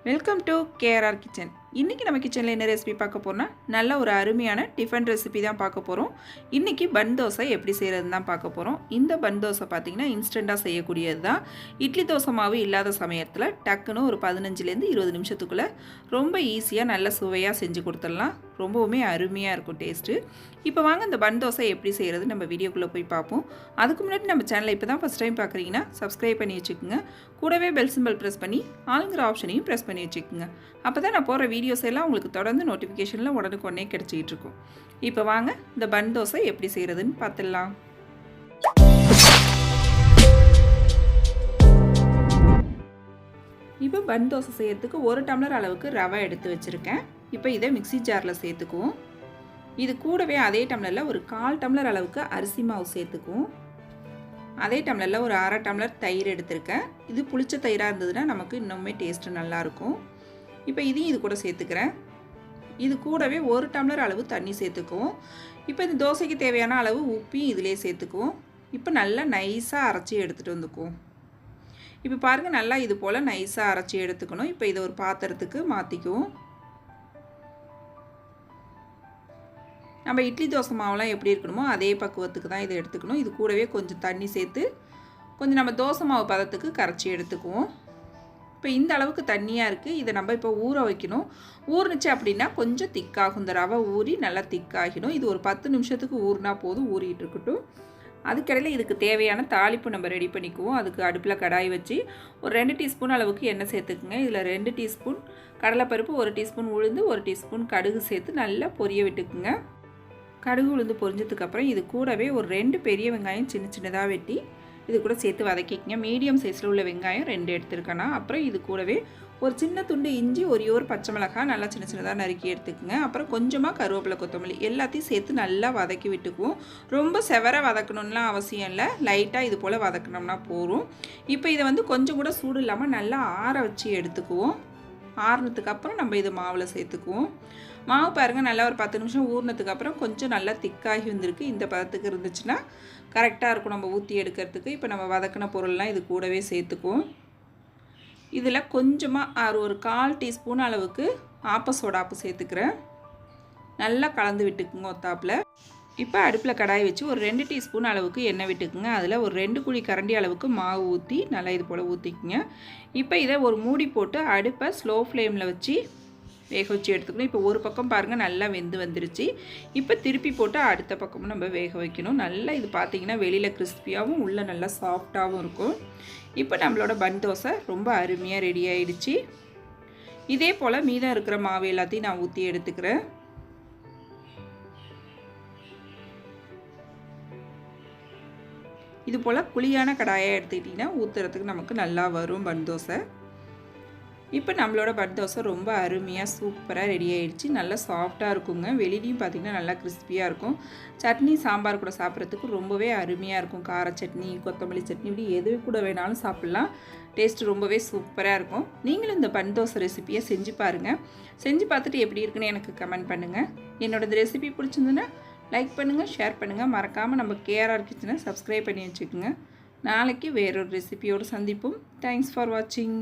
Welcome to KRR kitchen. இன்றைக்கி நம்ம கிச்சனில் என்ன ரெசிபி பார்க்க போகிறோம்னா, நல்ல ஒரு அருமையான டிஃபன் ரெசிபி தான் பார்க்க போகிறோம். இன்றைக்கி பன் தோசை எப்படி செய்கிறதுன்னு தான் பார்க்க போகிறோம். இந்த பன் தோசை பார்த்திங்கன்னா இன்ஸ்டண்ட்டாக செய்யக்கூடியது தான். இட்லி தோசை மாவு இல்லாத சமயத்தில் டக்குன்னு ஒரு 15லேருந்து 20 நிமிஷத்துக்குள்ளே ரொம்ப ஈஸியாக நல்ல சுவையாக செஞ்சு கொடுத்துடலாம். ரொம்பவுமே அருமையாக இருக்கும் டேஸ்ட்டு. இப்போ வாங்க இந்த பன் தோசை எப்படி செய்கிறது நம்ம வீடியோக்குள்ளே போய் பார்ப்போம். அதுக்கு முன்னாடி நம்ம சேனலை இப்போ தான் ஃபஸ்ட் டைம் பார்க்குறீங்கன்னா சப்ஸ்கிரைப் பண்ணி வச்சுக்கோங்க. கூடவே பெல் சிம்பல் ப்ரெஸ் பண்ணி ஆளுங்கிற ஆப்ஷனையும் ப்ரெஸ் பண்ணி வச்சுக்கோங்க. அப்போ தான் நான் போகிற வீடியோஸ் எல்லாம் உங்களுக்கு தொடர்ந்து நோட்டிஃபிகேஷனில் உடனுக்குடனே கிடச்சிக்கிட்டு இருக்கும். இப்போ வாங்க இந்த பன் தோசை எப்படி செய்கிறதுன்னு பார்த்துடலாம். இப்போ பன் தோசை செய்கிறதுக்கு 1 டம்ளர் அளவுக்கு ரவை எடுத்து வச்சுருக்கேன். இப்போ இதை மிக்ஸி ஜாரில் சேர்த்துக்குவோம். இது கூடவே அதே டம்ளரில் ஒரு 1/4 டம்ளர் அளவுக்கு அரிசி மாவு சேர்த்துக்குவோம். அதே டம்ளரில் ஒரு 1/2 டம்ளர் தயிர் எடுத்திருக்கேன். இது புளிச்ச தயிராக இருந்ததுன்னா நமக்கு இன்னுமே டேஸ்ட்டு நல்லாயிருக்கும். இப்போ இதையும் இது கூட சேர்த்துக்கிறேன். இது கூடவே 1 டம்ளர் அளவு தண்ணி சேர்த்துக்குவோம். இப்போ இந்த தோசைக்கு தேவையான அளவு உப்பையும் இதிலே சேர்த்துக்குவோம். இப்போ நல்லா நைஸாக அரைச்சி எடுத்துகிட்டு வந்துக்குவோம். இப்போ பாருங்கள், நல்லா இது போல் நைஸாக அரைச்சி எடுத்துக்கணும். இப்போ இதை ஒரு பாத்திரத்துக்கு மாற்றிக்குவோம். நம்ம இட்லி தோசை மாவுலாம் எப்படி இருக்கணுமோ அதே பக்குவத்துக்கு தான் இதை எடுத்துக்கணும். இது கூடவே கொஞ்சம் தண்ணி சேர்த்து கொஞ்சம் நம்ம தோசை மாவு பதத்துக்கு கரைச்சி எடுத்துக்குவோம். இப்போ இந்த அளவுக்கு தண்ணியாக இருக்குது. இதை நம்ம இப்போ ஊற வைக்கணும். ஊறினுச்சு அப்படின்னா கொஞ்சம் திக்காகும். இந்த ரவை ஊறி நல்லா திக்காகிடும். இது ஒரு 10 நிமிஷத்துக்கு ஊறினா போதும், ஊறிட்டு இருக்கட்டும். அதுக்கடையில் இதுக்கு தேவையான தாளிப்பு நம்ம ரெடி பண்ணிக்குவோம். அதுக்கு அடுப்பில் கடாய் வச்சு ஒரு 2 டீஸ்பூன் அளவுக்கு எண்ணெய் சேர்த்துக்குங்க. இதில் 2 டீஸ்பூன் கடலைப்பருப்பு, 1 டீஸ்பூன் உளுந்து, 1 டீஸ்பூன் கடுகு சேர்த்து நல்லா பொரிய விட்டுக்குங்க. கடுகு உளுந்து பொரிஞ்சதுக்கப்புறம் இது கூடவே ஒரு 2 பெரிய வெங்காயம் சின்ன சின்னதாக வெட்டி இது கூட சேர்த்து வதக்கிக்கங்க. மீடியம் சைஸில் உள்ள வெங்காயம் 2 எடுத்துருக்கேன்னா. அப்புறம் இது கூடவே ஒரு சின்ன துண்டு இஞ்சி, ஒரே ஒரு பச்சை மிளகாய் நல்லா சின்ன சின்னதாக நறுக்கி எடுத்துக்கங்க. அப்புறம் கொஞ்சமாக கருவேப்பிலை, கொத்தமல்லி எல்லாத்தையும் சேர்த்து நல்லா வதக்கி விட்டுக்குவோம். ரொம்ப செவர வதக்கணும்லாம் அவசியம் இல்லை, லைட்டாக இது போல் வதக்கணும்னா போதும். இப்போ இதை கொஞ்சம் கூட சூடு இல்லாமல் நல்லா ஆற வச்சு எடுத்துக்குவோம். ஆறுனதுக்கப்புறம் நம்ம இது மாவில் சேர்த்துக்குவோம். மாவு பாருங்கள், நல்லா ஒரு 10 நிமிஷம் ஊறினதுக்கப்புறம் கொஞ்சம் நல்லா திக்காகி வந்திருக்கு. இந்த பதத்துக்கு இருந்துச்சுன்னா கரெக்டாக இருக்கும் நம்ம ஊற்றி எடுக்கிறதுக்கு. இப்போ நம்ம வதக்கின பொருள்லாம் இது கூடவே சேர்த்துக்குவோம். இதில் கொஞ்சமாக ஒரு 1/4 டீஸ்பூன் அளவுக்கு ஆப்ப சோடாப்பு சேர்த்துக்கிறேன். நல்லா கலந்து விட்டுக்குங்க ஒத்தாப்பில். இப்போ அடுப்பில் கடாய் வச்சு ஒரு 2 டீஸ்பூன் அளவுக்கு எண்ணெய் விட்டுக்குங்க. அதில் ஒரு 2 குழி கரண்டி அளவுக்கு மாவு ஊற்றி நல்லா இது போல் ஊற்றிக்குங்க. இப்போ இதை ஒரு மூடி போட்டு அடுப்பை ஸ்லோ ஃப்ளேமில் வச்சு வேக வச்சு எடுத்துக்கணும். இப்போ ஒரு பக்கம் பாருங்கள் நல்லா வெந்து வந்துருச்சு. இப்போ திருப்பி போட்டு அடுத்த பக்கமும் நம்ம வேக வைக்கணும். நல்லா இது பார்த்திங்கன்னா வெளியில் கிறிஸ்பியாகவும் உள்ளே நல்லா சாஃப்டாகவும் இருக்கும். இப்போ நம்மளோட பன் தோசை ரொம்ப அருமையாக ரெடி ஆகிடுச்சு. இதே போல் மீதம் இருக்கிற மாவு எல்லாத்தையும் நான் ஊற்றி எடுத்துக்கிறேன். இது போல் குழியான கடாயாக எடுத்துக்கிட்டிங்கன்னா ஊற்றுறதுக்கு நமக்கு நல்லா வரும் பன் தோசை. இப்போ நம்மளோட பன் தோசை ரொம்ப அருமையாக சூப்பராக ரெடி ஆகிடுச்சு. நல்லா சாஃப்டாக இருக்குங்க. வெளியிலையும் பார்த்திங்கன்னா நல்லா கிறிஸ்பியாக இருக்கும். சட்னி சாம்பார் கூட சாப்பிட்றதுக்கு ரொம்பவே அருமையாக இருக்கும். கார சட்னி, கொத்தமல்லி சட்னி, இப்படி எது கூட வேணாலும் சாப்பிட்லாம். டேஸ்ட்டு ரொம்பவே சூப்பராக இருக்கும். நீங்களும் இந்த பன் தோசை ரெசிப்பியை செஞ்சு பாருங்கள். செஞ்சு பார்த்துட்டு எப்படி இருக்குன்னு எனக்கு கமெண்ட் பண்ணுங்கள். என்னோடய ரெசிபி பிடிச்சிருந்துன்னா லைக் பண்ணுங்கள், ஷேர் பண்ணுங்கள். மறக்காமல் நம்ம கேஆர்ஆர் கிச்சனை சப்ஸ்கிரைப் பண்ணி வச்சுக்கோங்க. நாளைக்கு வேறொரு ரெசிபியோடு சந்திப்போம். தேங்க்ஸ் ஃபார் வாட்சிங்.